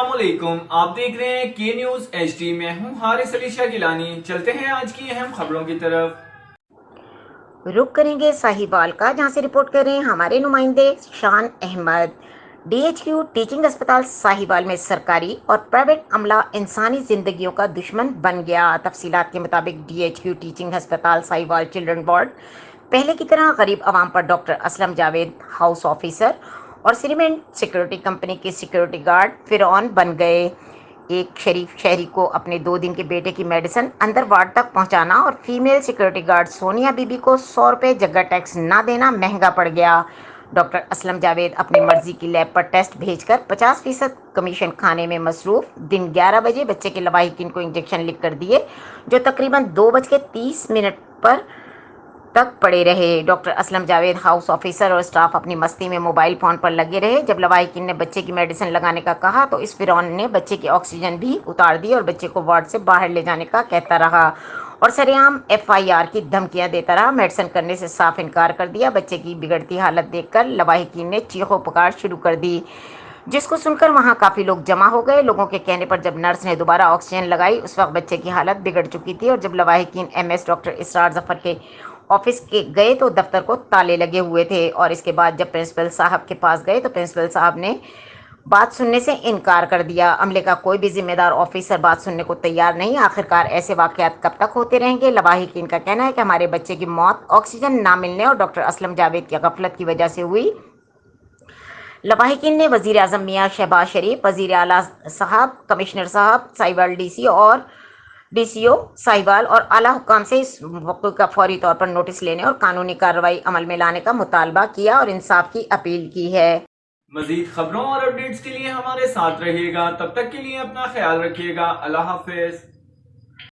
अस्सलाम वालेकुम, आप देख रहे हैं के न्यूज HD। में हूं हारिस अली शाह गिलानी। चलते हैं आज की अहम खबरों की तरफ। रुख करेंगे साहिवाल का, जहां से रिपोर्ट कर रहे हैं हमारे नुमाइंदे शान अहमद। DHQ टीचिंग अस्पताल साहिवाल में सरकारी और प्राइवेट अमला इंसानी जिंदगियों का दुश्मन बन गया। तफसीलात के मुताबिक DHQ टीचिंग अस्पताल साहिवाल चिल्ड्रन वार्ड पहले की तरह गरीब आवाम पर doctor Aslam Javed house officer और सीमेंट सिक्योरिटी कंपनी के सिक्योरिटी गार्ड फिरौन बन गए। एक शरीफ शहरी को अपने 2 दिन के बेटे की मेडिसिन अंदर वार्ड तक पहुंचाना और फीमेल सिक्योरिटी गार्ड सोनिया बीबी को 100 रुपये जगह टैक्स ना देना महंगा पड़ गया। डॉक्टर असलम जावेद अपनी मर्जी की लैब पर टेस्ट भेजकर 50% कमीशन खाने में मसरूफ। दिन 11 बजे बच्चे के लवाहिकीन को इंजेक्शन लिख कर दिए, जो तकरीबन 2:30 पर तक पड़े रहे। Doctor Aslam Javed house officer और स्टाफ अपनी मस्ती में मोबाइल फोन पर लगे रहे। जब लवाहिकीन ने बच्चे की मेडिसिन लगाने का कहा तो इस फिरौन ने बच्चे की ऑक्सीजन भी उतार दी और बच्चे को वार्ड से बाहर ले जाने का कहता रहा और सरेआम FIR की धमकियां देता रहा। मेडिसिन करने से साफ इनकार कर दिया। बच्चे की बिगड़ती हालत देखकर लवाहिकीन ने चीखों पुकार शुरू कर दी, जिसको सुनकर वहां काफी लोग जमा हो गए। लोगों के कहने पर जब नर्स ने दोबारा ऑक्सीजन लगाई, उस वक्त बच्चे की हालत बिगड़ चुकी थी और जब लवाहिकीन MS डॉक्टर इसरार जफर के ऑफिस के गए तो दफ्तर को ताले लगे हुए थे। और इसके बाद जब प्रिंसिपल साहब के पास गए तो प्रिंसिपल साहब ने बात सुनने से इनकार कर दिया। अमले का कोई भी जिम्मेदार ऑफिसर बात सुनने को तैयार नहीं। आखिरकार ऐसे वाकयात कब तक होते रहेंगे? लवाहिकीन का कहना है कि हमारे बच्चे की मौत ऑक्सीजन ना मिलने और डॉक्टर असलम जावेद की गफलत की वजह से हुई। लवाहिकीन ने वजीर आजम मियाँ शहबाज शरीफ, वजीर आला साहब, कमिश्नर साहब साहिवाल, DC और DCO साहिवाल और आला हुक्काम से इस मौके का फौरी तौर पर नोटिस लेने और कानूनी कार्रवाई अमल में लाने का मुतालबा किया और इंसाफ की अपील की है। मजीद खबरों और अपडेट्स के लिए हमारे साथ रहिएगा। तब तक के लिए अपना ख्याल रखिएगा। अल्लाह हाफिज।